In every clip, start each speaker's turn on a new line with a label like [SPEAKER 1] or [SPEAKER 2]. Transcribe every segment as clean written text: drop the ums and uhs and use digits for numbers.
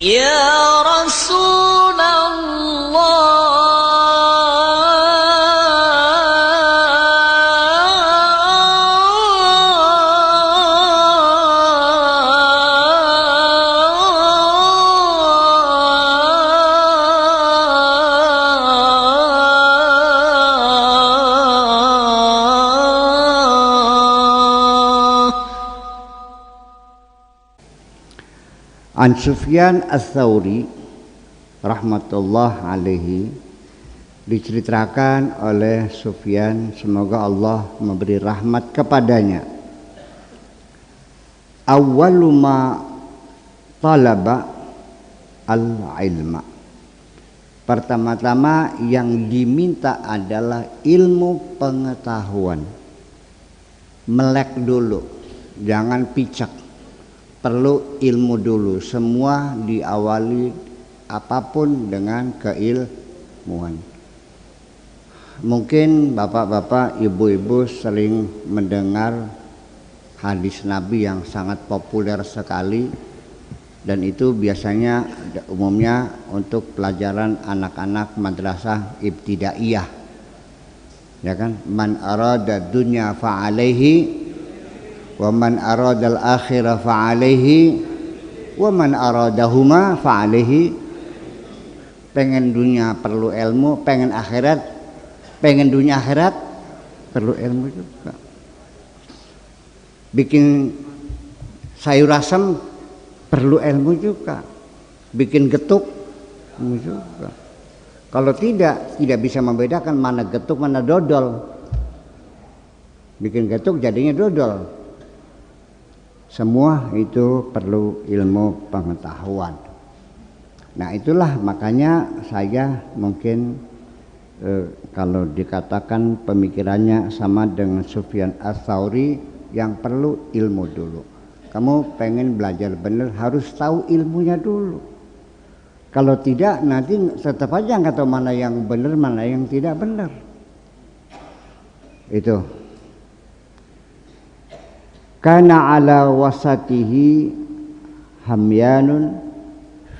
[SPEAKER 1] Ya Rasulullah,
[SPEAKER 2] An Sufyan Ats-Tsauri rahmatullah alaihi, diceritakan oleh Sufyan, semoga Allah memberi rahmat kepadanya, awwalu ma talaba al-ilma, pertama-tama yang diminta adalah ilmu pengetahuan. Melek dulu, jangan picak, perlu ilmu dulu. Semua diawali apapun dengan keilmuan. Mungkin bapak-bapak, ibu-ibu sering mendengar hadis Nabi yang sangat populer sekali, dan itu biasanya umumnya untuk pelajaran anak-anak madrasah ibtidaiyah, ya kan? Man arada dunya fa'alaihi wa man aradal akhirah fa'alaihi wa man aradahuma fa'alaihi. Pengen dunia perlu ilmu, pengen dunia akhirat perlu ilmu juga. Bikin sayur asam perlu ilmu juga, bikin getuk ilmu juga. Kalau tidak bisa membedakan mana getuk mana dodol. Bikin getuk jadinya dodol. Semua itu perlu ilmu pengetahuan. Nah itulah makanya saya mungkin kalau dikatakan pemikirannya sama dengan Sufyan Ats-Tsauri, yang perlu ilmu dulu. Kamu pengen belajar benar harus tahu ilmunya dulu. Kalau tidak nanti tetap aja nggak tahu mana yang benar mana yang tidak benar. Itu. Kana ala wasatihi hamyanun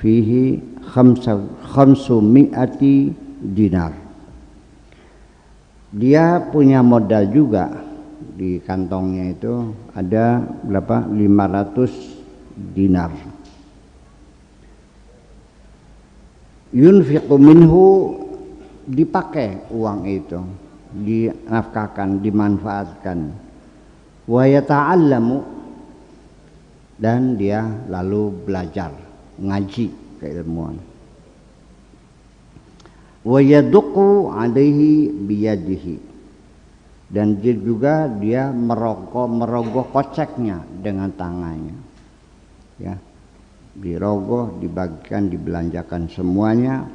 [SPEAKER 2] fihi khamsumi'ati dinar. Dia punya modal juga, di kantongnya itu ada berapa? 500 dinar. Yunfiqu minhu, dipakai uang itu, dinafkahkan, dimanfaatkan. Wa yata'allamu, dan dia lalu belajar ngaji keilmuan. Wa yaduqu alaihi biyadihi, dan juga dia merogoh koceknya dengan tangannya, ya, dirogoh, dibagikan, dibelanjakan semuanya.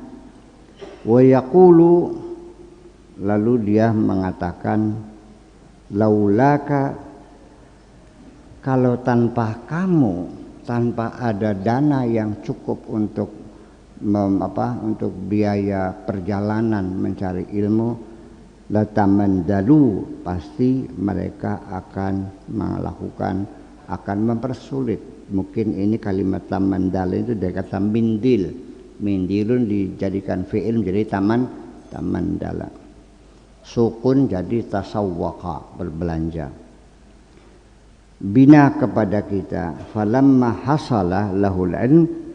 [SPEAKER 2] Wa yaqulu, lalu dia mengatakan, laulaka, kalau tanpa kamu, tanpa ada dana yang cukup untuk untuk biaya perjalanan mencari ilmu, latamandalu, pasti mereka akan melakukan, akan mempersulit. Mungkin ini kalimat tamandal itu dari kata mindil. Mindilun dijadikan fi'il menjadi tamandala. Sukun jadi tasawwaqa, berbelanja. Bina kepada kita, falamma hasalah lahul ilm,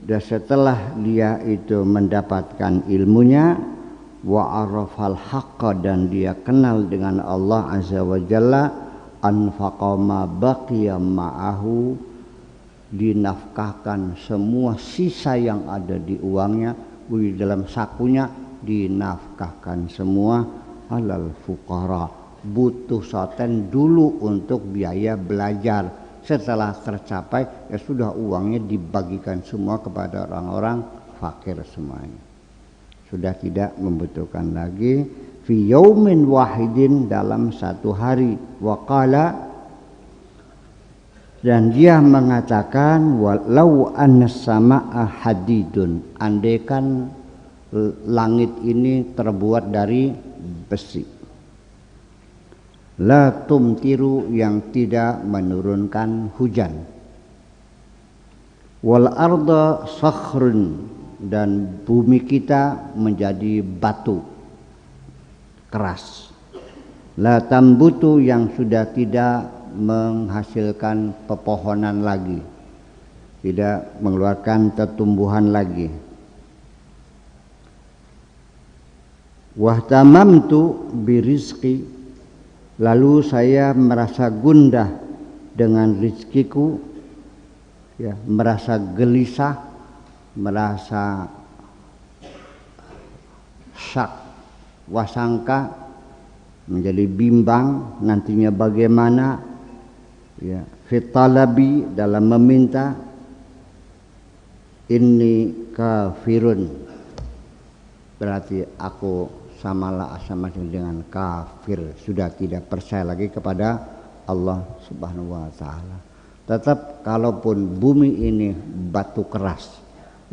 [SPEAKER 2] dan setelah dia itu mendapatkan ilmunya, wa arafal haqqa, dan dia kenal dengan Allah azza wa jalla, anfaqa ma baqiya ma'ahu, dinafkahkan semua sisa yang ada di uangnya, di dalam sakunya, dinafkahkan semua, alal fuqara, butuh soten dulu untuk biaya belajar. Setelah tercapai ya sudah, uangnya dibagikan semua kepada orang-orang fakir semuanya. Sudah tidak membutuhkan lagi. Fi yaumin wahidin, dalam satu hari. Waqala, dan dia mengatakan, walau annas samaa hadidun, andaikan langit ini terbuat dari besi, la tumtiru, yang tidak menurunkan hujan. Wal arda sakhrun, dan bumi kita menjadi batu keras. La tambutu, yang sudah tidak menghasilkan pepohonan lagi, tidak mengeluarkan tumbuhan lagi. Wahtamamtu birizqi, lalu saya merasa gundah dengan rizkiku, ya, merasa gelisah, merasa syak, wasangka, menjadi bimbang nantinya bagaimana, ya, fitalabi, dalam meminta. Inni kafirun, berarti aku sama dengan kafir, sudah tidak percaya lagi kepada Allah Subhanahu wa taala. Tetap kalaupun bumi ini batu keras,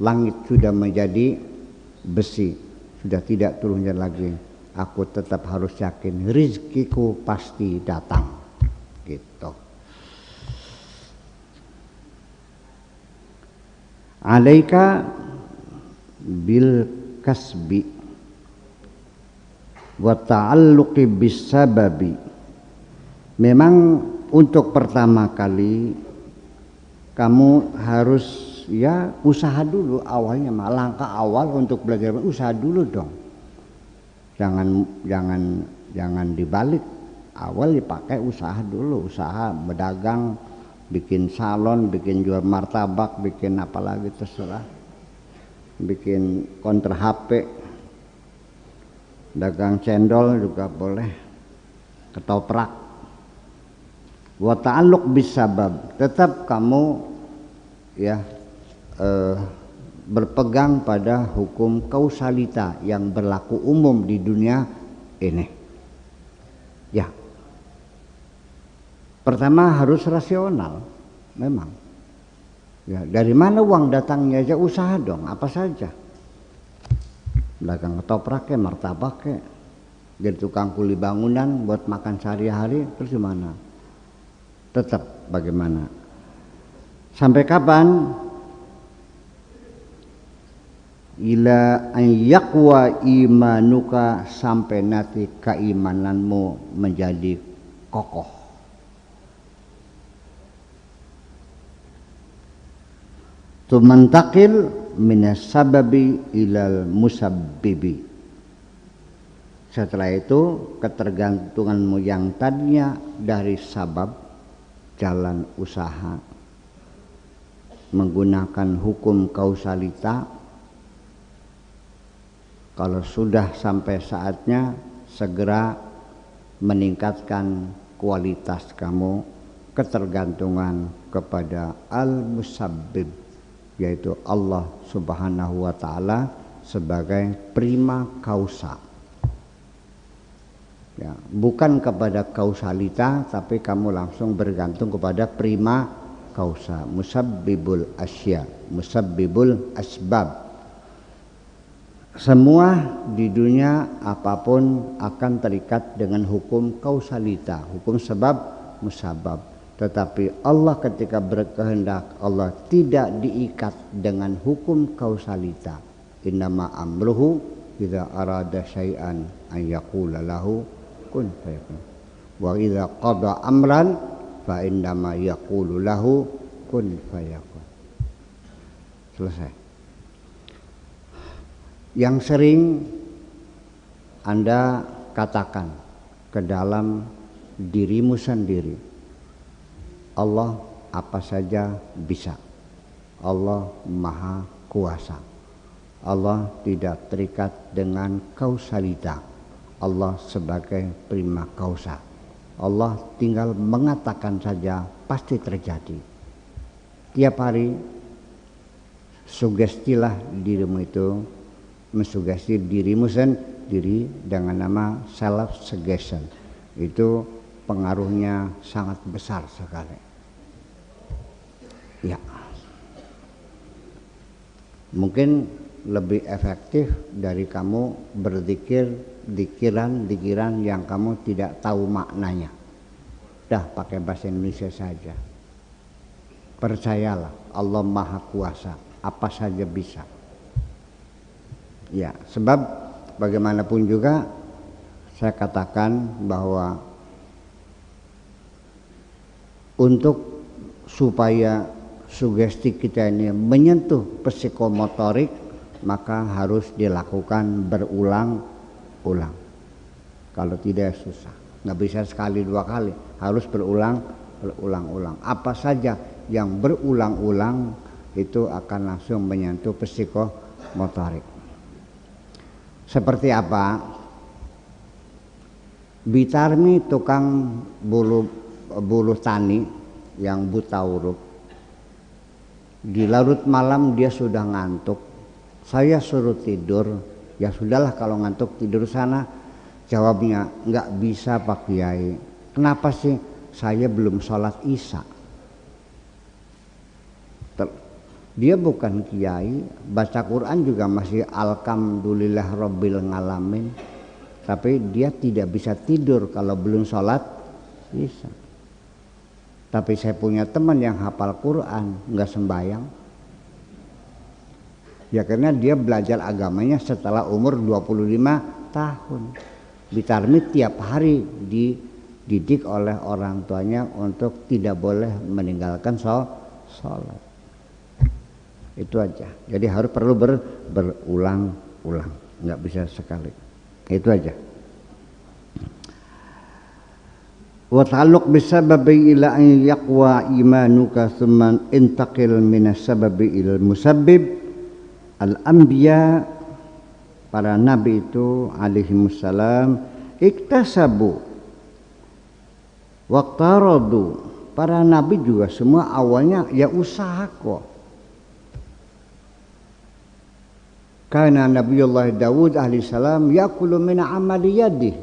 [SPEAKER 2] langit sudah menjadi besi, sudah tidak turun lagi, aku tetap harus yakin rizkiku pasti datang, gitu. Alaika bil kasbi wa ta'alluqi bis sababi. Memang untuk pertama kali kamu harus, ya, usaha dulu awalnya. Langkah awal untuk belajar usaha dulu dong. Jangan dibalik. Awal dipakai usaha dulu, usaha berdagang, bikin salon, bikin jual martabak, bikin apa lagi terserah. Bikin konter HP, dagang cendol juga boleh, ketoprak. Wa ta'alluq bis sabab, tetap kamu, ya, berpegang pada hukum kausalita yang berlaku umum di dunia ini. Ya, pertama harus rasional, memang. Ya, dari mana uang datangnya aja usaha dong, apa saja. Dagang ketoprak, martabak, jadi tukang kuli bangunan buat makan sehari-hari, terus gimana? Tetap bagaimana? Sampai kapan? Ila an yaqwa imanuka, sampai nanti keimananmu menjadi kokoh. Tumantakil minas sababi ilal musabbibi. Setelah itu ketergantunganmu yang tadinya dari sabab, jalan usaha, menggunakan hukum kausalita, kalau sudah sampai saatnya segera meningkatkan kualitas kamu, ketergantungan kepada al-musabbib, yaitu Allah Subhanahu wa taala sebagai prima causa. Ya, bukan kepada kausalita, tapi kamu langsung bergantung kepada prima causa, musabbibul asya, musabbibul asbab. Semua di dunia apapun akan terikat dengan hukum kausalita, hukum sebab musabab. Tetapi Allah ketika berkehendak, Allah tidak diikat dengan hukum kausalita. Innama amruhu idza arada syai'an an yaqula lahu kun fayakun. Wa idza qada amran fa innama yaqulu lahu kun fayakun. Selesai. Yang sering Anda katakan ke dalam dirimu sendiri, Allah apa saja bisa, Allah maha kuasa, Allah tidak terikat dengan kausalita, Allah sebagai prima causa, Allah tinggal mengatakan saja pasti terjadi. Tiap hari sugestilah dirimu itu, mensugesti dirimu sendiri dengan nama self suggestion. Itu pengaruhnya sangat besar sekali. Ya, mungkin lebih efektif dari kamu berzikir dikiran yang kamu tidak tahu maknanya. Dah pakai bahasa Indonesia saja. Percayalah, Allah Maha Kuasa, apa saja bisa. Ya, sebab bagaimanapun juga saya katakan bahwa untuk supaya sugesti kita ini menyentuh psikomotorik, maka harus dilakukan berulang-ulang. Kalau tidak susah, nggak bisa sekali dua kali, harus berulang-ulang. Apa saja yang berulang-ulang itu akan langsung menyentuh psikomotorik. Seperti apa? Bitarmi tukang bulu tani yang buta huruf, di larut malam dia sudah ngantuk. Saya suruh tidur, ya sudahlah kalau ngantuk tidur sana. Jawabnya, nggak bisa Pak Kiai. Kenapa sih? Saya belum sholat isya. Dia bukan kiai, baca Quran juga masih alhamdulillah rabbil ngalamin, tapi dia tidak bisa tidur kalau belum sholat isya. Tapi saya punya teman yang hafal Quran, nggak sembahyang. Ya karena dia belajar agamanya setelah umur 25 tahun. Bitarmi tiap hari dididik oleh orang tuanya untuk tidak boleh meninggalkan sholat. Itu aja. Jadi harus perlu berulang-ulang, nggak bisa sekali. Itu aja. Wa ta'alluq bisababi ila an yaqwa imanuka thumma intaqil minas sababi ilal musabbib. Al-anbiya, para nabi itu alaihimussalam, iktasabu waqtaradu. Para nabi juga semua awalnya ya usaha kok. Karena Nabiullah Daud alaihissalam yakulu min amali yadih.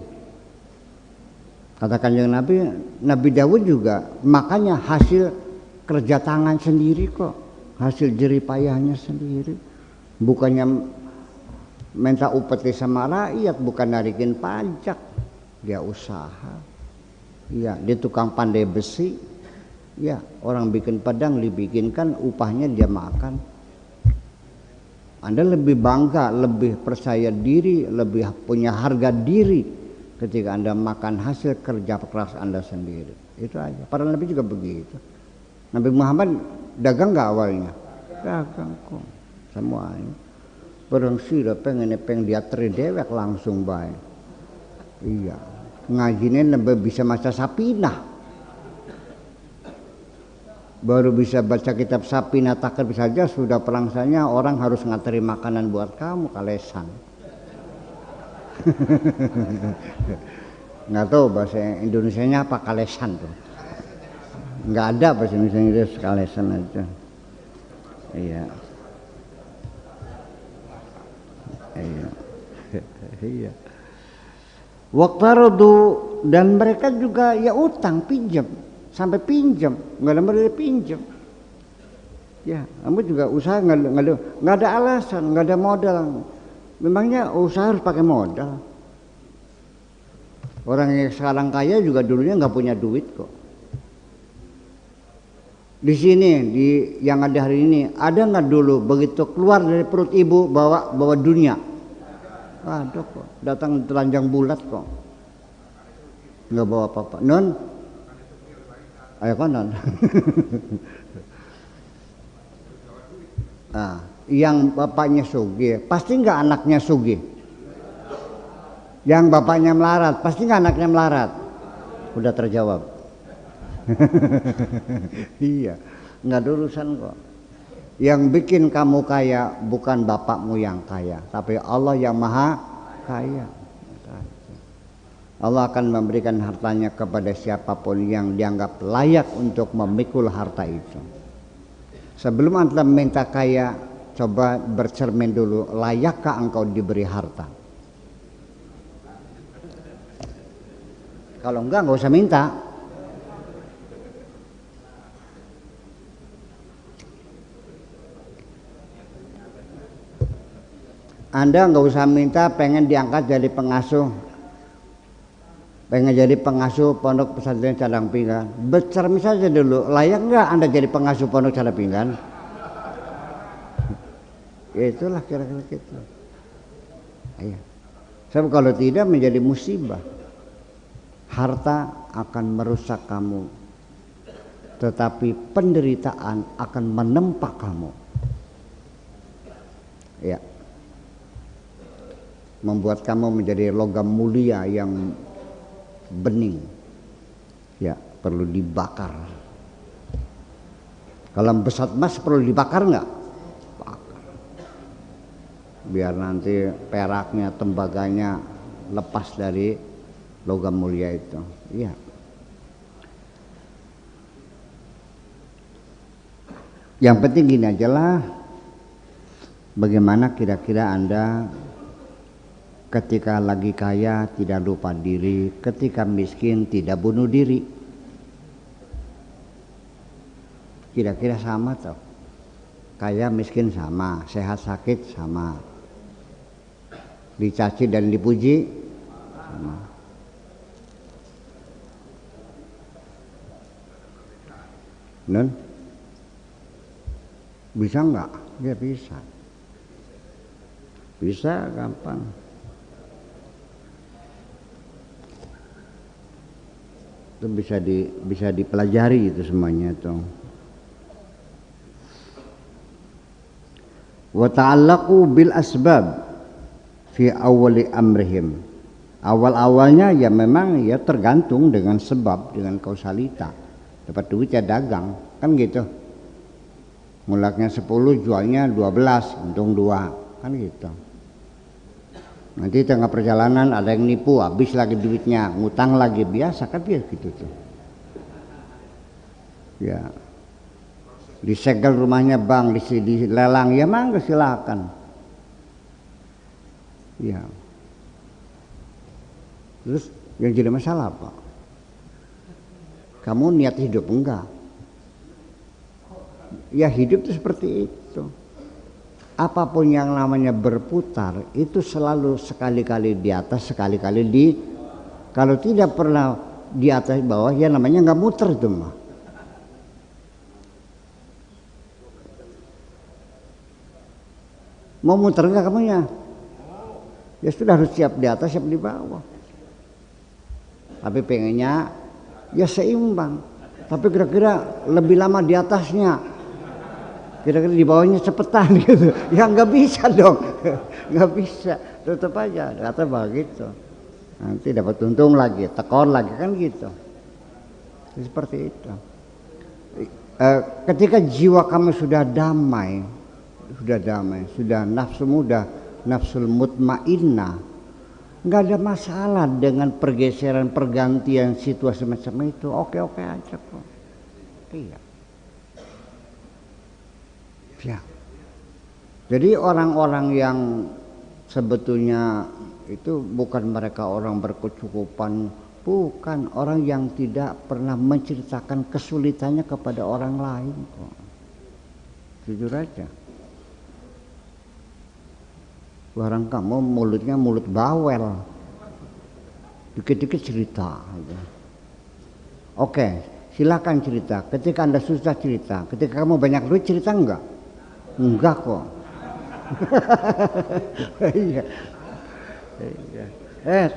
[SPEAKER 2] Katakan yang Nabi Daud juga makanya hasil kerja tangan sendiri kok, hasil jerih payahnya sendiri. Bukannya minta upeti sama rakyat, bukan narikin pajak, dia usaha. Ya, dia tukang pandai besi. Ya, orang bikin pedang dibikinkan, upahnya dia makan. Anda lebih bangga, lebih percaya diri, lebih punya harga diri ketika Anda makan hasil kerja keras Anda sendiri. Itu aja. Para nabi juga begitu. Nabi Muhammad dagang nggak awalnya? Dagang kok. Semuanya. Barang sira pengen dia dewek langsung baik. Iya. Ngajinya lebih bisa maca Sapinah. Baru bisa baca kitab Sapinah Takrib saja sudah perangsanya orang harus ngateri makanan buat kamu, kalesan. Nggak tahu bahasa Indonesianya apa kalesan tuh. Nggak ada bahasa Indonesia itu, kalesan aja. Iya. Iya. Iya. Waqtaradu, dan mereka juga ya utang pinjam. Sampai pinjam, nggak ada modal pinjam. Ya, kamu juga usaha nggak ada alasan, nggak ada modal. Memangnya usaha harus pakai modal. Orang yang sekarang kaya juga dulunya nggak punya duit kok. Di sini, yang ada hari ini, ada nggak dulu begitu keluar dari perut ibu bawa dunia? Ada kok, datang telanjang bulat kok, nggak bawa apa-apa. Non. Ayo konon. Nah, yang bapaknya sugih, pasti nggak anaknya sugih. Yang bapaknya melarat, pasti nggak anaknya melarat. Udah terjawab. Iya, nggak ada urusan kok. Yang bikin kamu kaya bukan bapakmu yang kaya, tapi Allah yang maha kaya. Allah akan memberikan hartanya kepada siapapun yang dianggap layak untuk memikul harta itu. Sebelum Anda minta kaya, coba bercermin dulu, layakkah engkau diberi harta? Kalau enggak usah minta. Anda nggak usah minta pengen diangkat jadi pengasuh pengen jadi pengasuh pondok pesantren Cadang Pinggan, bercermin saja dulu, layak nggak Anda jadi pengasuh pondok Cadang Pinggan? Ya itulah kira-kira gitu. Ayo. Sebab kalau tidak menjadi musibah. Harta akan merusak kamu, tetapi penderitaan akan menempa kamu. Ya. Membuat kamu menjadi logam mulia yang bening. Ya, perlu dibakar. Kalau besar emas perlu dibakar nggak? Bakar. Biar nanti peraknya, tembaganya lepas dari logam mulia itu. Iya. Yang penting gini aja lah. Bagaimana kira-kira Anda ketika lagi kaya tidak lupa diri, ketika miskin tidak bunuh diri. Kira-kira sama toh. Kaya miskin sama, sehat sakit sama. Dicaci dan dipuji sama. Nun? Bisa enggak? Ya bisa. Bisa gampang. Itu bisa dipelajari itu semuanya tuh. Wa ta'allaqu bil asbab fi awwali amrihim. Awal-awalnya ya memang ya tergantung dengan sebab, dengan kausalita. Dapat duit ya dagang, kan gitu. Mulaknya 10, jualnya 12, untung 2, kan gitu. Nanti tengah perjalanan ada yang nipu, habis lagi duitnya, ngutang lagi, biasa kan biasa gitu tuh. Ya. Disegel rumahnya bang, dilelang, ya mangga silakan. Ya. Terus yang jadi masalah apa? Kamu niat hidup enggak? Ya hidup itu seperti itu. Apapun yang namanya berputar itu selalu sekali-kali di atas, sekali-kali di. Kalau tidak pernah di atas bawah ya namanya nggak muter itu mah. Mau muter enggak kamunya? Ya sudah harus siap di atas, siap di bawah. Tapi pengennya ya seimbang. Tapi kira-kira lebih lama di atasnya, kira-kira di bawahnya cepetan gitu. Ya nggak bisa dong, nggak bisa. Tetap aja kata begitu. Nanti dapat untung lagi, tekor lagi kan gitu. Seperti itu. Ketika jiwa kamu sudah damai, sudah nafsumu udah nafsul mutmainnah, nggak ada masalah dengan pergeseran pergantian situasi macam itu. Oke aja kok. Iya. Ya. Jadi orang-orang yang sebetulnya itu bukan mereka orang berkecukupan, bukan orang yang tidak pernah menceritakan kesulitannya kepada orang lain kok. Jujur aja. Barang kamu mulutnya mulut bawel, dikit-dikit cerita aja. Oke, silakan cerita. Ketika Anda susah cerita, ketika kamu banyak duit cerita enggak? Enggak kok. Iya.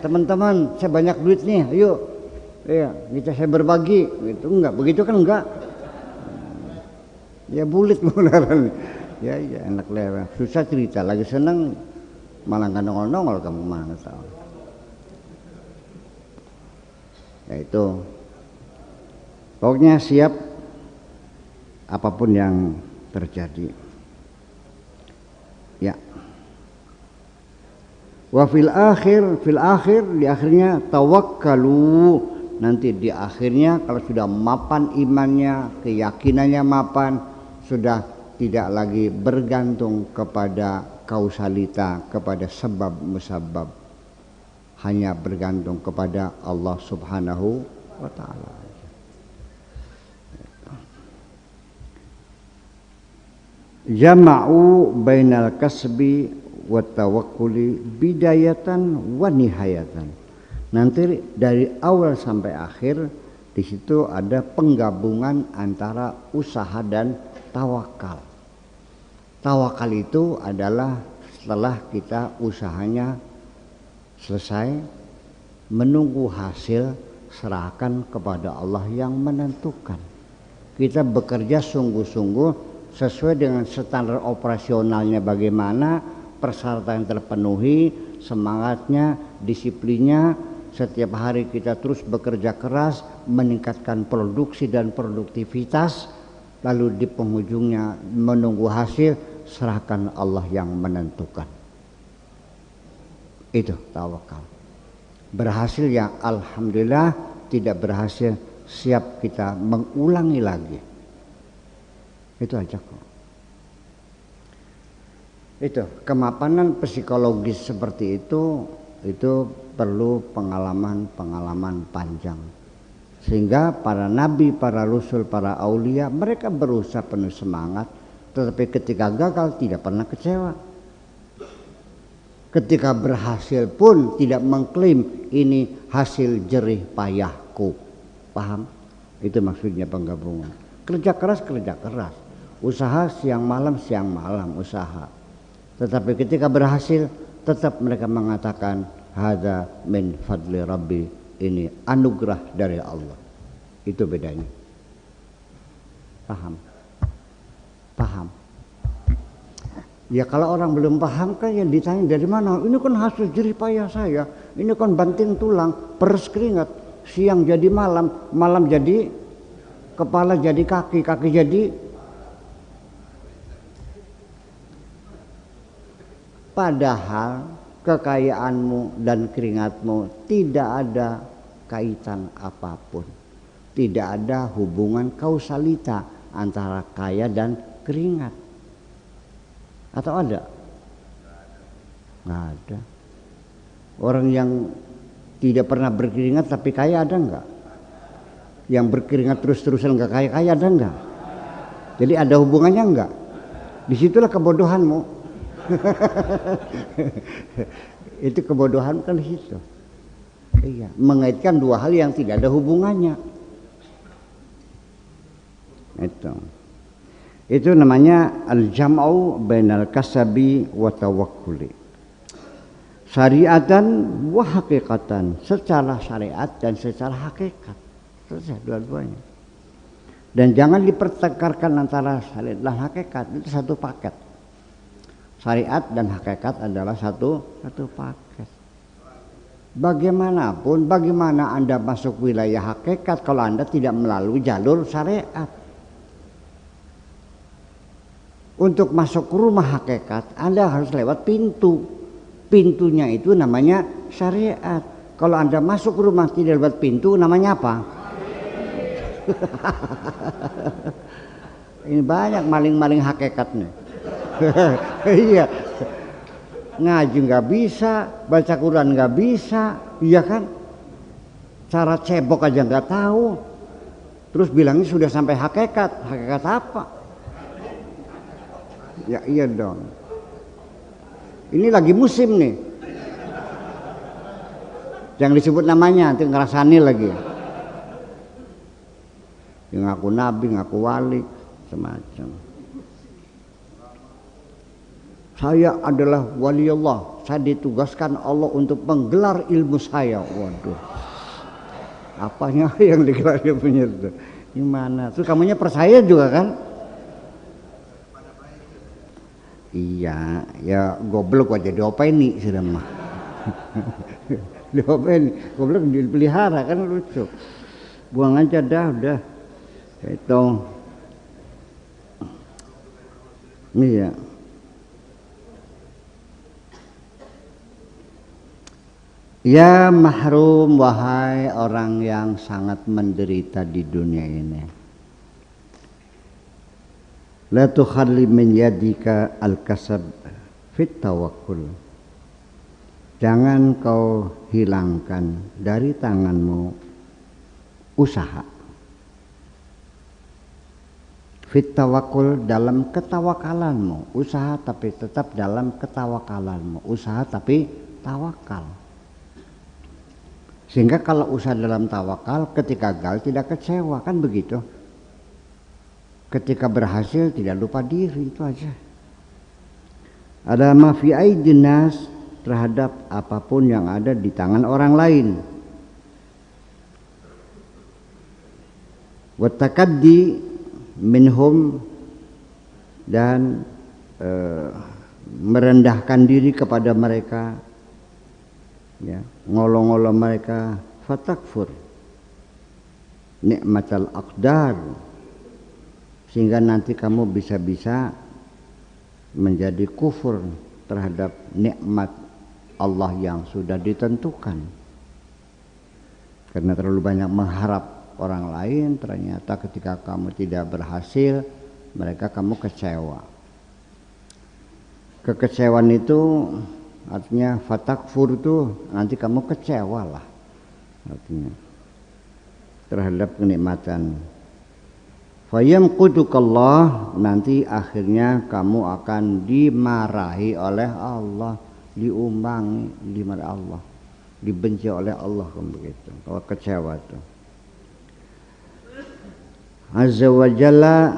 [SPEAKER 2] Teman-teman, saya banyak duit nih, ayo. Iya, kita saya berbagi, gitu enggak? Begitu kan enggak? Ya bulit mularan. Ya enak lewat. Susah cerita, lagi seneng malah nggak nongol-nongol kamu mana tahu. Ya itu. Pokoknya siap apapun yang terjadi. Ya. Wa fil akhir di akhirnya tawakkalu, nanti di akhirnya kalau sudah mapan imannya, keyakinannya mapan, sudah tidak lagi bergantung kepada kausalita, kepada sebab musabab, hanya bergantung kepada Allah Subhanahu wa ta'ala. Jama'u bainal kasbi wa tawakkuli bidayatan wa nihayatan. Nanti dari awal sampai akhir di situ ada penggabungan antara usaha dan tawakal. Tawakal itu adalah setelah kita usahanya selesai, menunggu hasil, serahkan kepada Allah yang menentukan. Kita bekerja sungguh-sungguh sesuai dengan standar operasionalnya bagaimana, persyaratan yang terpenuhi, semangatnya, disiplinnya. Setiap hari kita terus bekerja keras, meningkatkan produksi dan produktivitas, lalu di penghujungnya menunggu hasil, serahkan Allah yang menentukan. Itu tawakal. Berhasil ya alhamdulillah, tidak berhasil siap kita mengulangi lagi. Itu aja kok. Itu kemapanan psikologis seperti itu perlu pengalaman panjang. Sehingga para nabi, para rasul, para aulia mereka berusaha penuh semangat, tetapi ketika gagal tidak pernah kecewa. Ketika berhasil pun tidak mengklaim ini hasil jerih payahku. Paham? Itu maksudnya penggabungan. Kerja keras, usaha siang malam usaha. Tetapi ketika berhasil tetap mereka mengatakan hadza min fadli rabbi, ini anugerah dari Allah. Itu bedanya. Paham? Ya kalau orang belum paham kan yang ditanya dari mana? Ini kan hasil jerih payah saya. Ini kan banting tulang, peres keringat. Siang jadi malam, malam jadi kepala, jadi kaki, kaki jadi. Padahal kekayaanmu dan keringatmu tidak ada kaitan apapun. Tidak ada hubungan kausalita antara kaya dan keringat. Atau ada? Nggak ada. Orang yang tidak pernah berkeringat tapi kaya ada nggak? Yang berkeringat terus-terusan nggak kaya ada nggak? Jadi ada hubungannya nggak? Disitulah kebodohanmu. Itu kebodohan kan di situ. Iya, mengaitkan dua hal yang tidak ada hubungannya. Itu namanya al-jam'u bainal kasabi wa tawakkuli. Syariatan wa haqiqatan, secara syariat dan secara hakikat. Selesai dua-duanya. Dan jangan dipertekarkan antara syariat dan hakikat, itu satu paket. Syariat dan hakikat adalah satu paket. Bagaimanapun, bagaimana Anda masuk wilayah hakikat kalau Anda tidak melalui jalur syariat? Untuk masuk ke rumah hakikat, Anda harus lewat pintu. Pintunya itu namanya syariat. Kalau Anda masuk ke rumah tidak lewat pintu, namanya apa? Ini banyak maling-maling hakikatnya. Iya. Ngaji nggak bisa, baca Quran nggak bisa, iya kan? Cara cebok aja nggak tahu. Terus bilangnya sudah sampai hakikat. Hakikat apa? Ya iya dong. Ini lagi musim nih. Jangan disebut namanya, nanti ngerasani lagi. Yang ngaku nabi, ngaku wali, semacam. Saya adalah wali Allah. Saya ditugaskan Allah untuk menggelar ilmu saya. Waduh. Apanya yang digelar ilmunya itu? Gimana? Terus kamunya percaya juga kan? Iya, ya goblok aja diopeni sudah mah. Diopeni, goblok dipelihara kan lucu. Buang aja dah, udah. Itu. Iya. Ya mahrum, wahai orang yang sangat menderita di dunia ini. La tukhalli min yadika al-kasab fit tawakkul. Jangan kau hilangkan dari tanganmu usaha. Fit tawakkul, dalam ketawakalanmu. Usaha tapi tetap dalam ketawakalanmu. Usaha tapi tawakal. Sehingga kalau usaha dalam tawakal ketika gagal tidak kecewa, kan begitu. Ketika berhasil tidak lupa diri, itu aja. Ada ma fi aidin nas, terhadap apapun yang ada di tangan orang lain. Wa takaddi minhum, dan merendahkan diri kepada mereka, ya, ngolong-ngolong mereka. Fatakfur nikmatal aqdar, sehingga nanti kamu bisa-bisa menjadi kufur terhadap nikmat Allah yang sudah ditentukan. Karena terlalu banyak mengharap orang lain, ternyata ketika kamu tidak berhasil, mereka kamu kecewa. Kekecewaan itu artinya fatakfur, itu nanti kamu kecewa lah artinya terhadap kenikmatan. Fayamqutukallah, nanti akhirnya kamu akan dimarahi oleh Allah, diumbangi, dimarahi Allah, dibenci oleh Allah, kan begitu. Kalau kecewa itu. Azza wa Jalla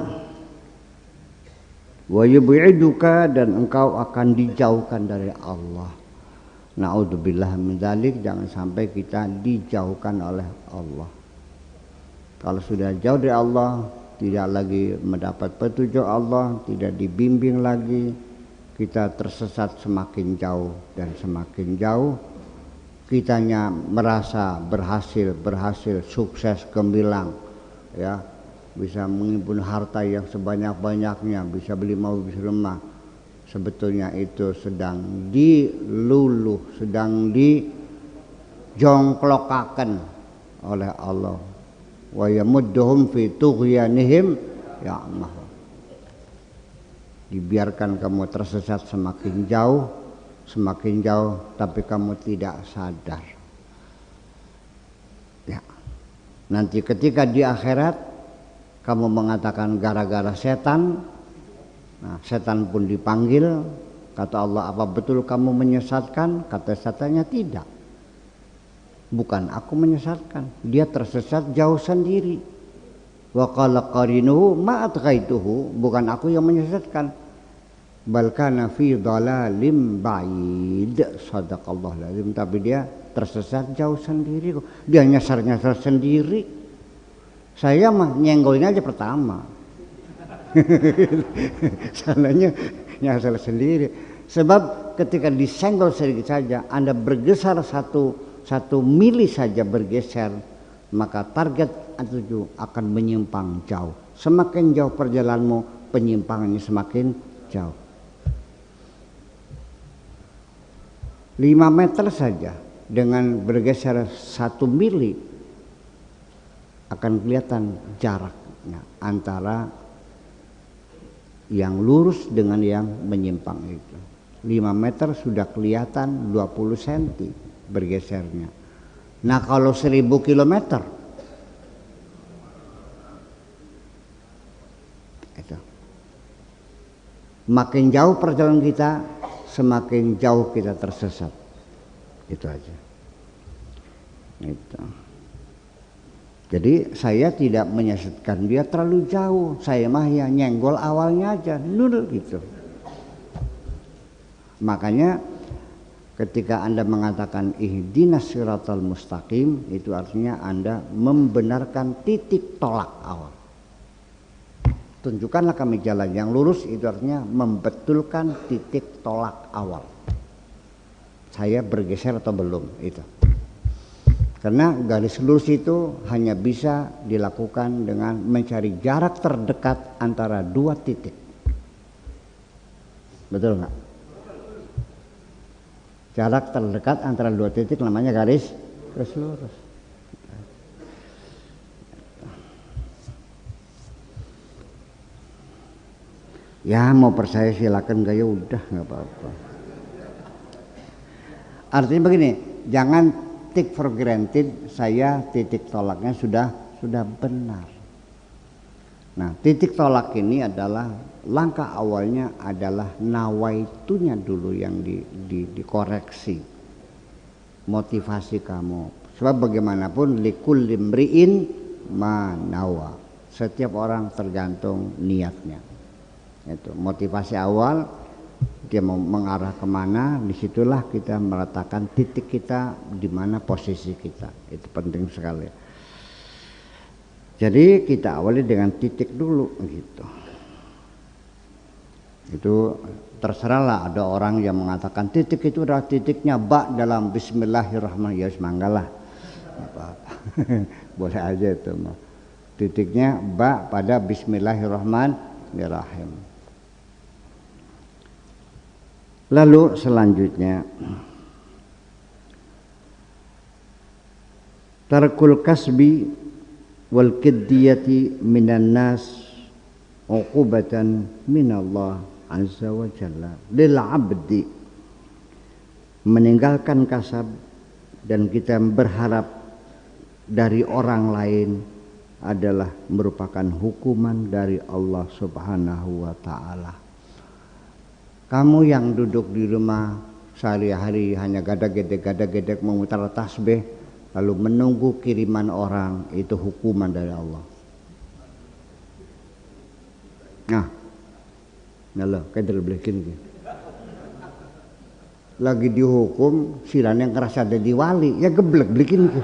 [SPEAKER 2] wa yub'iduka, dan engkau akan dijauhkan dari Allah. Na'udzubillah min dzalik, jangan sampai kita dijauhkan oleh Allah. Kalau sudah jauh dari Allah, tidak lagi mendapat petunjuk Allah, tidak dibimbing lagi, kita tersesat semakin jauh dan semakin jauh. Kitanya merasa berhasil, sukses, gemilang, ya, bisa mengimpun harta yang sebanyak-banyaknya, bisa beli mobil, bisa rumah. Sebetulnya itu sedang diluluh, sedang dijongklokaken oleh Allah. Wa yamudduhum fi tughyanihim ya'mahun. Dibiarkan kamu tersesat semakin jauh, tapi kamu tidak sadar. Ya. Nanti ketika di akhirat kamu mengatakan gara-gara setan, nah, setan pun dipanggil. Kata Allah, apa betul kamu menyesatkan? Kata setannya, tidak. Bukan aku menyesatkan, dia tersesat jauh sendiri. Wa qala qarinuhu ma atghaituhu, bukan aku yang menyesatkan. Bal kana fi dhalalim ba'id, sadaqallahu lazim, tapi dia tersesat jauh sendiri. Dia nyasar-nyasar sendiri. Saya mah nyenggolin aja pertama. Salahnya nyasar sendiri. Sebab ketika disenggol sedikit saja, Anda bergeser satu mili saja bergeser, maka target itu akan menyimpang jauh. Semakin jauh perjalananmu, penyimpangannya semakin jauh. 5 meter saja dengan bergeser 1 mili akan kelihatan jaraknya antara yang lurus dengan yang menyimpang itu. 5 meter sudah kelihatan 20 cm bergesernya. Nah kalau 1000 kilometer itu, makin jauh perjalanan kita, semakin jauh kita tersesat. Itu aja. Itu. Jadi saya tidak menyesatkan dia terlalu jauh. Saya mah ya nyenggol awalnya aja dulu gitu. Makanya ketika Anda mengatakan ihdinas siratal mustaqim, itu artinya Anda membenarkan titik tolak awal. Tunjukkanlah kami jalan yang lurus, itu artinya membetulkan titik tolak awal. Saya bergeser atau belum, itu. Karena garis lurus itu hanya bisa dilakukan dengan mencari jarak terdekat antara 2 titik. Betul nggak? Jarak terdekat antara 2 titik namanya garis lurus. Ya mau percaya silakan, gak ya udah nggak apa-apa. Artinya begini, jangan take for granted saya titik tolaknya sudah benar. Nah titik tolak ini adalah langkah awalnya adalah nawaitunya dulu yang dikoreksi. Motivasi kamu Sebab bagaimanapun likulli imri'in ma nawa. Setiap orang tergantung niatnya. Itu motivasi awal, dia mau mengarah kemana, disitulah kita meletakkan titik kita, di mana posisi kita. Itu penting sekali. Jadi kita awali dengan titik dulu gitu. Itu terserahlah, ada orang yang mengatakan titik itu adalah titiknya ba dalam bismillahirrahmanirrahim. Ya semanggalah. Apa-apa. Boleh aja itu mah. Titiknya ba pada bismillahirrahmanirrahim. Lalu selanjutnya tarkul kasbi wal kiddiyati minan nas uqubatan minallah azza wa jalla lil abdi. Meninggalkan kasab dan kita berharap dari orang lain adalah merupakan hukuman dari Allah Subhanahu wa ta'ala. Kamu yang duduk di rumah sehari-hari hanya gada-gedek memutar tasbih lalu menunggu kiriman orang, itu hukuman dari Allah. Nah lo kayak belikin gitu. Lagi dihukum silan yang kerasa ada di wali, ya geblek belikin gitu.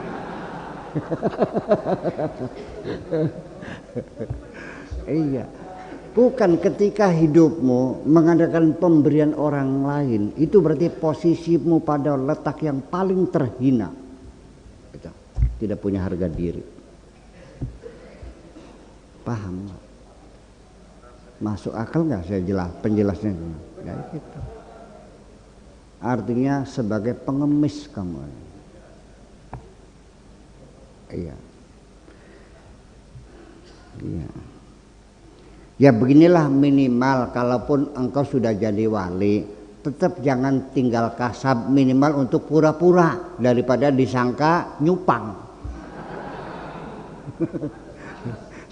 [SPEAKER 2] Iya. Bukan ketika hidupmu mengadakan pemberian orang lain, itu berarti posisimu pada letak yang paling terhina. Gitu. Tidak punya harga diri. Paham nggak? Masuk akal nggak saya penjelasnya? Ya gitu. Artinya sebagai pengemis kamu. Iya. Iya. Ya beginilah minimal, kalaupun engkau sudah jadi wali, tetap jangan tinggal kasab, minimal untuk pura-pura daripada disangka nyupang.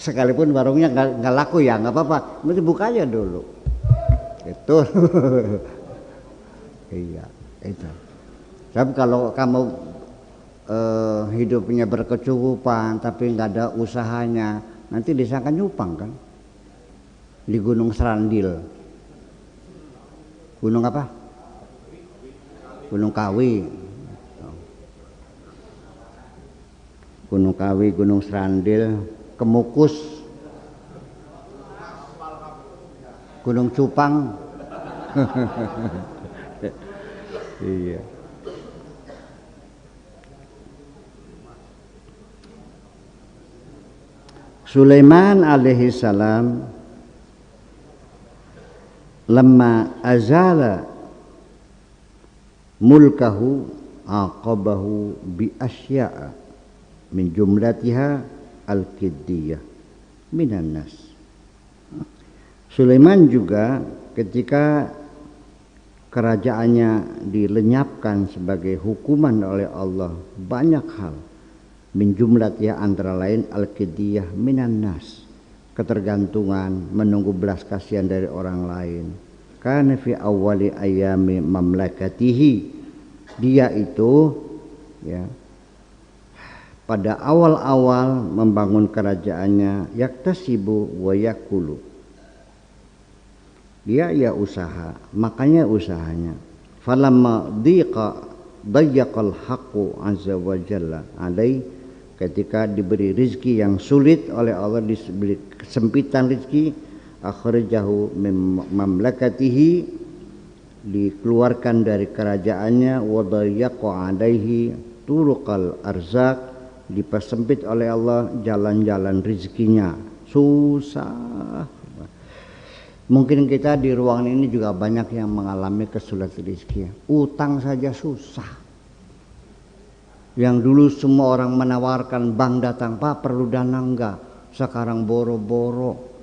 [SPEAKER 2] Sekalipun warungnya nggak laku ya nggak apa-apa, mesti buka aja dulu. Itu. Iya itu. Tapi kalau kamu hidupnya berkecukupan tapi nggak ada usahanya, nanti disangka nyupang kan? Di Gunung Serandil. Gunung apa? Gunung Kawi. Gunung Kawi, Gunung Serandil, Kemukus, Gunung Cupang. Iya. Sulaiman alaihi salam lamma azala mulkahu aqabahu bi asya'a min jumlatiha al-kiddiyah minan nas. Sulaiman juga ketika kerajaannya dilenyapkan sebagai hukuman oleh Allah, banyak hal min jumlatiha antara lain al-kiddiyah minan nas, ketergantungan, menunggu belas kasihan dari orang lain. Kana fi awwali ayami mamlakatihi, dia itu ya pada awal-awal membangun kerajaannya yaktasibu wa yakulu, dia ya usaha, makanya usahanya. Falamma dayyaqal haqqu azza wa jalla alai, ketika diberi rizki yang sulit oleh Allah, diberi kesempitan rizki, akhrajahu min mamlakatihi, dikeluarkan dari kerajaannya, wa dayyaqa alaihi turuqal arzak, dipersempit oleh Allah jalan-jalan rizkinya. Susah. Mungkin kita di ruangan ini juga banyak yang mengalami kesulitan rizki. Utang saja susah. Yang dulu semua orang menawarkan, bank datang, Pak perlu dana enggak? Sekarang boro-boro.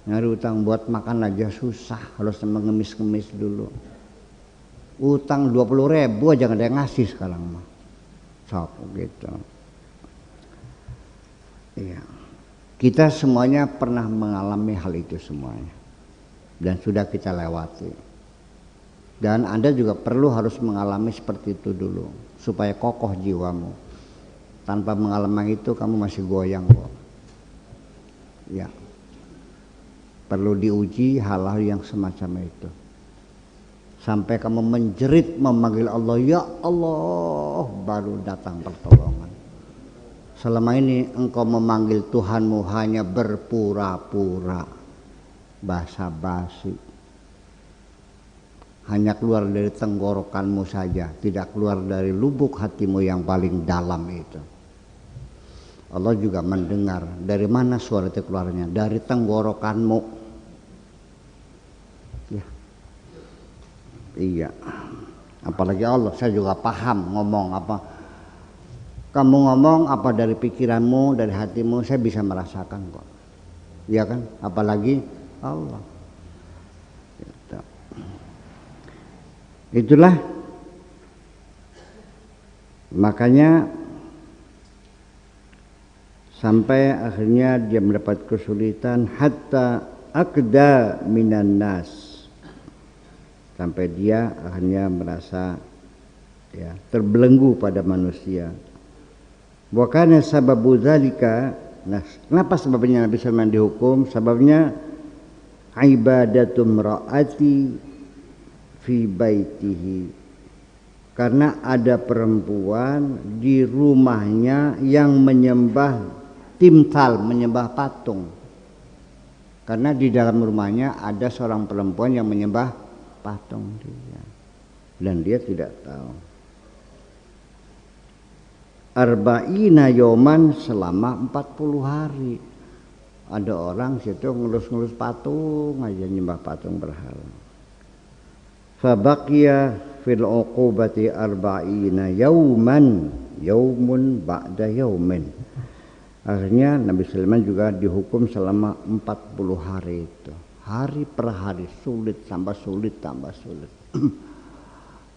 [SPEAKER 2] Nyari utang buat makan aja susah, harus mengemis-ngemis dulu. Utang 20.000 aja nggak ada yang ngasih sekarang mah. Sok gitu. Iya. Kita semuanya pernah mengalami hal itu semuanya. Dan sudah kita lewati. Dan Anda juga perlu harus mengalami seperti itu dulu supaya kokoh jiwamu. Tanpa mengalami itu kamu masih goyang kok. Ya. Perlu diuji hal-hal yang semacam itu. Sampai kamu menjerit memanggil Allah, ya Allah, baru datang pertolongan. Selama ini engkau memanggil Tuhanmu hanya berpura-pura, basa-basi. Hanya keluar dari tenggorokanmu saja, tidak keluar dari lubuk hatimu yang paling dalam itu. Allah juga mendengar. Dari mana suara itu keluarnya? Dari tenggorokanmu. Ya. Iya. Apalagi Allah, saya juga paham ngomong apa. Kamu ngomong apa dari pikiranmu, dari hatimu, saya bisa merasakan kok. Iya kan? Apalagi Allah. Itulah makanya sampai akhirnya dia mendapat kesulitan hatta akda minan nas, sampai dia akhirnya merasa ya terbelenggu pada manusia. Wa kana sababu dzalika, nah kenapa sebabnya Nabi Sulaiman dihukum? Sebabnya ibadatum raati fi baitihi, karena ada perempuan di rumahnya yang menyembah timtal, menyembah patung. Karena di dalam rumahnya ada seorang perempuan yang menyembah patung dia, dan dia tidak tahu. Arba'ina yoman, selama 40 hari. Ada orang situ ngelus-ngelus patung aja, nyembah patung berhala. Fabaqiya fil uqubati arba'ina yauman, yaumun ba'da yaumin. Akhirnya Nabi Sulaiman juga dihukum selama 40 hari itu. Hari per hari, sulit tambah sulit tambah sulit.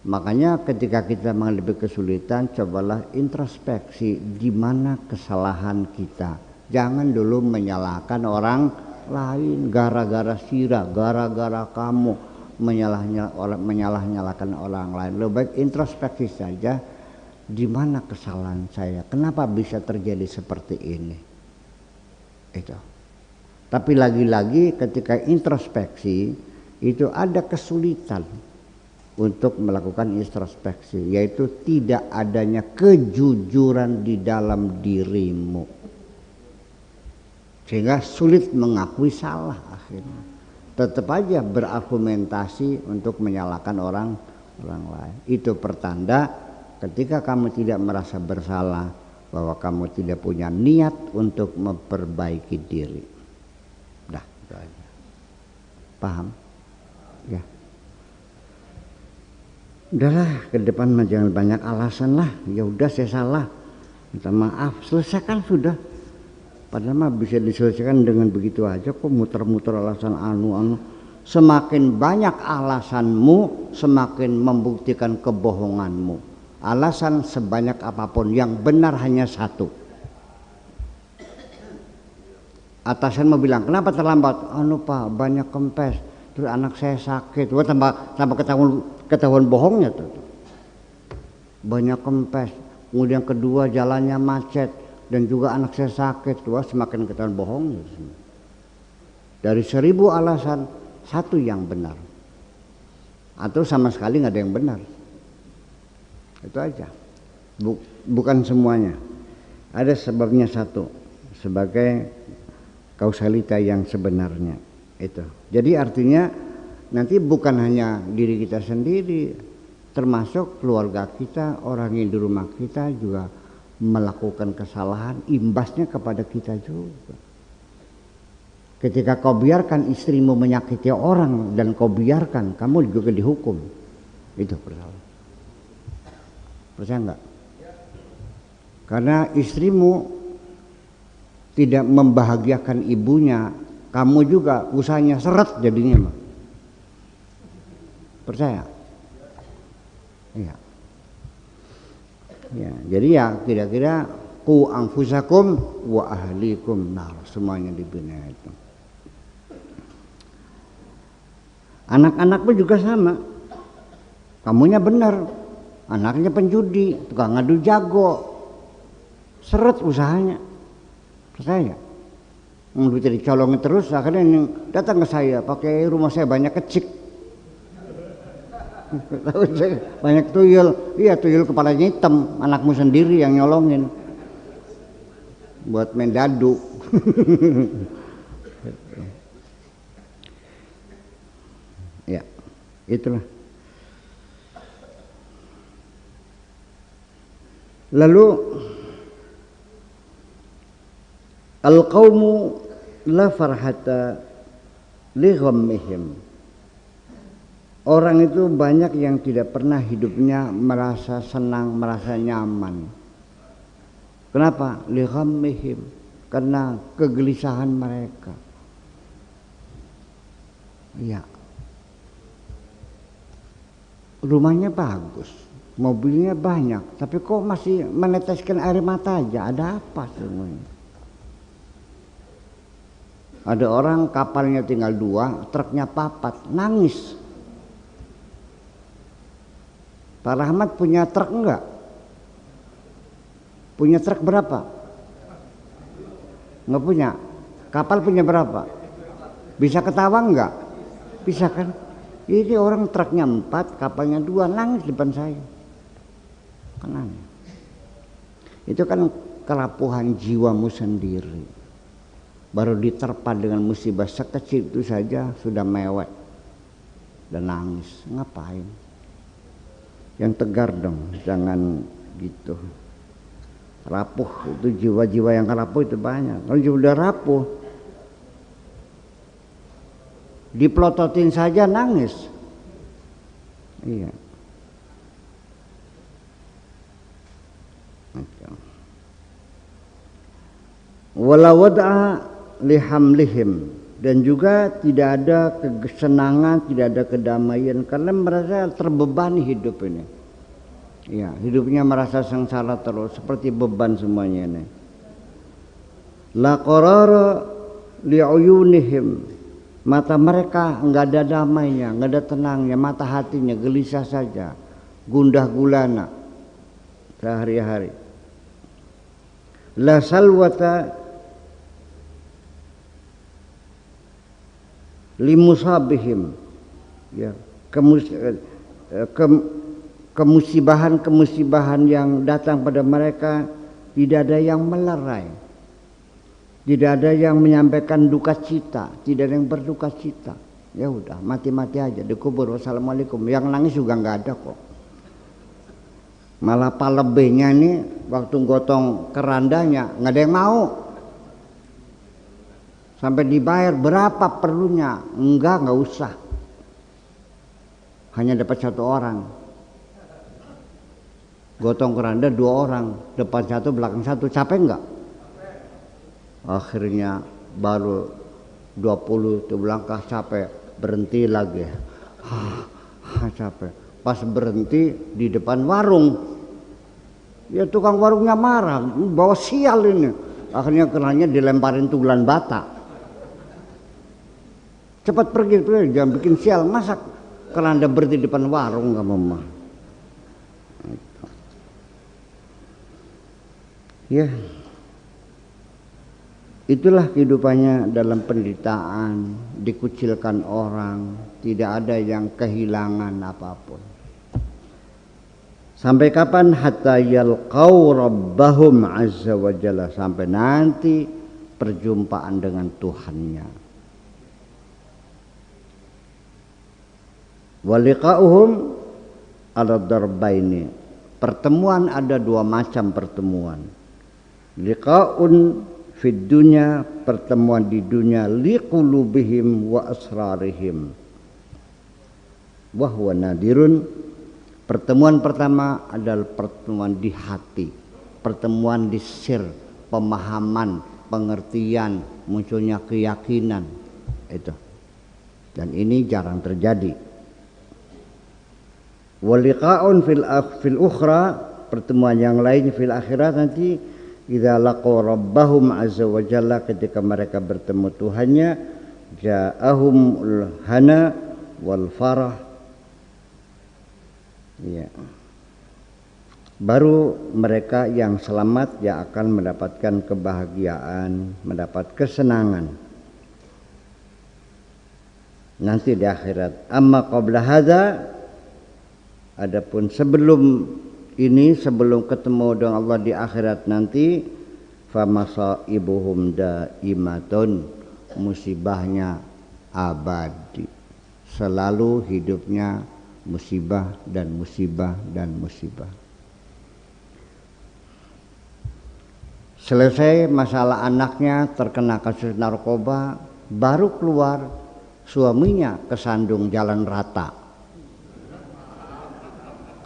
[SPEAKER 2] Makanya ketika kita menghadapi kesulitan, cobalah introspeksi di mana kesalahan kita. Jangan dulu menyalahkan orang lain, gara-gara Sira, gara-gara kamu. Menyalah-nyalahkan orang lain. Lebih baik introspeksi saja, di mana kesalahan saya, kenapa bisa terjadi seperti ini. Itu. Tapi lagi-lagi ketika introspeksi itu ada kesulitan untuk melakukan introspeksi, yaitu tidak adanya kejujuran di dalam dirimu, sehingga sulit mengakui salah akhirnya. Tetap aja berargumentasi untuk menyalahkan orang lain. Itu pertanda ketika kamu tidak merasa bersalah, bahwa kamu tidak punya niat untuk memperbaiki diri. Dah, itu aja. Paham? Ya. Udahlah, ke depan jangan banyak alasan lah. Ya udah, saya salah, minta maaf, selesaikan sudah. Padahal mah bisa diselesaikan dengan begitu aja kok, muter-muter alasan anu-anu. Semakin banyak alasanmu, semakin membuktikan kebohonganmu. Alasan sebanyak apapun, yang benar hanya satu. Atasan mau bilang, kenapa terlambat? Anu Pak, banyak kempes, terus anak saya sakit. Wah, tambah ketahuan bohongnya tuh. Banyak kempes, kemudian kedua jalannya macet, dan juga anak saya sakit. Wah, semakin ketahuan bohongnya. Dari 1000 alasan, satu yang benar, atau sama sekali nggak ada yang benar. Itu aja. Bukan semuanya. Ada sebabnya satu, sebagai kausalita yang sebenarnya. Itu. Jadi artinya nanti bukan hanya diri kita sendiri, termasuk keluarga kita, orang yang di rumah kita juga melakukan kesalahan, imbasnya kepada kita juga. Ketika kau biarkan istrimu menyakiti orang dan kau biarkan, kamu juga dihukum. Itu persoalan. Percaya enggak? Karena istrimu tidak membahagiakan ibunya, kamu juga usahanya seret jadinya. Percaya? Iya. Ya, jadi ya kira-kira qu anfusakum wa ahlikum nar, semuanya dibina itu. Anak-anakmu juga sama. Kamunya benar, anaknya penjudi, tukang ngadu jago. seret usahanya. Percaya? Duitnya dicolongin terus, akhirnya ini datang ke saya, pakai rumah saya banyak kecik. Banyak tuyul, iya tuyul kepalanya hitam, anakmu sendiri yang nyolongin. Buat main dadu. Ya, itulah. Lalu al-qaumu la farhata li ghammihim. Orang itu banyak yang tidak pernah hidupnya merasa senang, merasa nyaman. Kenapa? Li ghammihim, karena kegelisahan mereka. Iya. Rumahnya bagus, mobilnya banyak, tapi kok masih meneteskan air mata aja? Ada apa semuanya? Ada orang kapalnya tinggal 2, truknya 4, nangis. Pak Rahmat punya truk enggak? Punya truk berapa? Enggak punya. Kapal punya berapa? Bisa ketawa enggak? Bisa kan? Ini orang truknya 4, kapalnya 2, nangis depan saya. Kenapa? Itu kan kerapuhan jiwamu sendiri. Baru diterpa dengan musibah sekecil itu saja sudah mewek dan nangis. Ngapain? Yang tegar dong, jangan gitu. Rapuh itu, jiwa-jiwa yang rapuh itu banyak. Kalau sudah rapuh, diplototin saja nangis. Iya. Wala wada'a lihamlihim, dan juga tidak ada kesenangan, tidak ada kedamaian karena merasa terbebani hidup ini. Ya, hidupnya merasa sengsara terus, seperti beban semuanya ini. La qarara li'uyunihim, mata mereka enggak ada damainya, enggak ada tenangnya, mata hatinya gelisah saja, gundah gulana sehari-hari. La salwata limusabihim, ya, kemusibahan yang datang pada mereka tidak ada yang melerai, tidak ada yang menyampaikan duka cita, tidak ada yang berduka cita. Ya udah, mati-mati aja dikubur, wassalamualaikum. Yang nangis juga nggak ada kok. Malah palebenya ini waktu gotong kerandanya nggak ada yang mau. Sampai dibayar berapa perlunya? Enggak usah. Hanya dapat 1 orang. Gotong keranda 2 orang, depan 1 belakang 1, capek enggak? Akhirnya baru 20 tuh langkah capek, berhenti lagi. Capek. Pas berhenti di depan warung, ya tukang warungnya marah, bawa sial ini. Akhirnya kerannya dilemparin tugulan bata. Cepat pergi, jangan bikin sial. Masa keranda berhenti di depan warung nggak mau? Ya, itulah kehidupannya dalam penderitaan, dikucilkan orang, tidak ada yang kehilangan apapun. Sampai kapan? Hatta yalqau rabbahum azza wa jalla, sampai nanti perjumpaan dengan Tuhannya. Waliqa'uhum ala darbaini, pertemuan ada 2 macam pertemuan. Liqa'un fid dunya, pertemuan di dunia, liqulubihim wa asrarihim wa huwa nadirun. Pertemuan pertama adalah pertemuan di hati, pertemuan di sir, pemahaman, pengertian, munculnya keyakinan itu. Dan ini jarang terjadi. Waliqa'un fil ukhra, pertemuan yang lain fil akhirat nanti, idza laqaw rabbahum azza wa jalla, ketika mereka bertemu Tuhannya, ja'ahumul hana wal farah. Ya. Baru mereka yang selamat yang akan mendapatkan kebahagiaan, mendapat kesenangan nanti di akhirat. Amma qabla hadza, adapun sebelum ini, sebelum ketemu dengan Allah di akhirat nanti, famasaibuhum daimatun, musibahnya abadi, selalu hidupnya musibah dan musibah dan musibah. Selesai masalah anaknya terkena kasus narkoba, baru keluar suaminya kesandung jalan rata,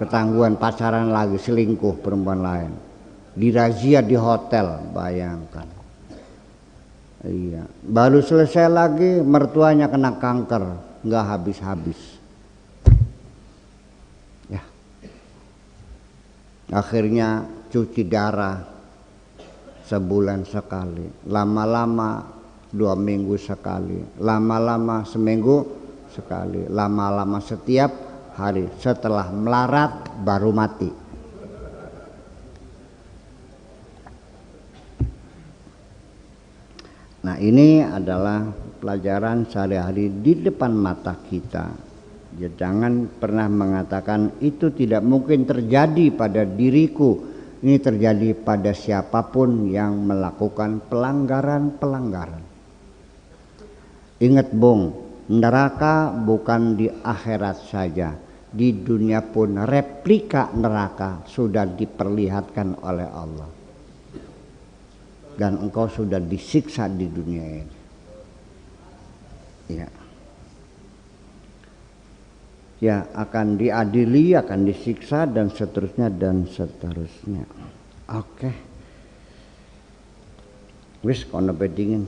[SPEAKER 2] ketangguhan pacaran lagi, selingkuh perempuan lain, dirazia di hotel, bayangkan. Iya, baru selesai lagi mertuanya kena kanker, nggak habis-habis. Ya, akhirnya cuci darah sebulan sekali, lama-lama 2 minggu sekali, lama-lama seminggu sekali, lama-lama setiap hari. Setelah melarat baru mati. Nah, ini adalah pelajaran sehari-hari di depan mata kita. Ya, jangan pernah mengatakan itu tidak mungkin terjadi pada diriku. Ini terjadi pada siapapun yang melakukan pelanggaran-pelanggaran. Ingat bung, neraka bukan di akhirat saja, di dunia pun replika neraka sudah diperlihatkan oleh Allah. Dan engkau sudah disiksa di dunia ini. Ya. Ya, akan diadili, akan disiksa dan seterusnya dan seterusnya. Oke. Wis kono bedingin.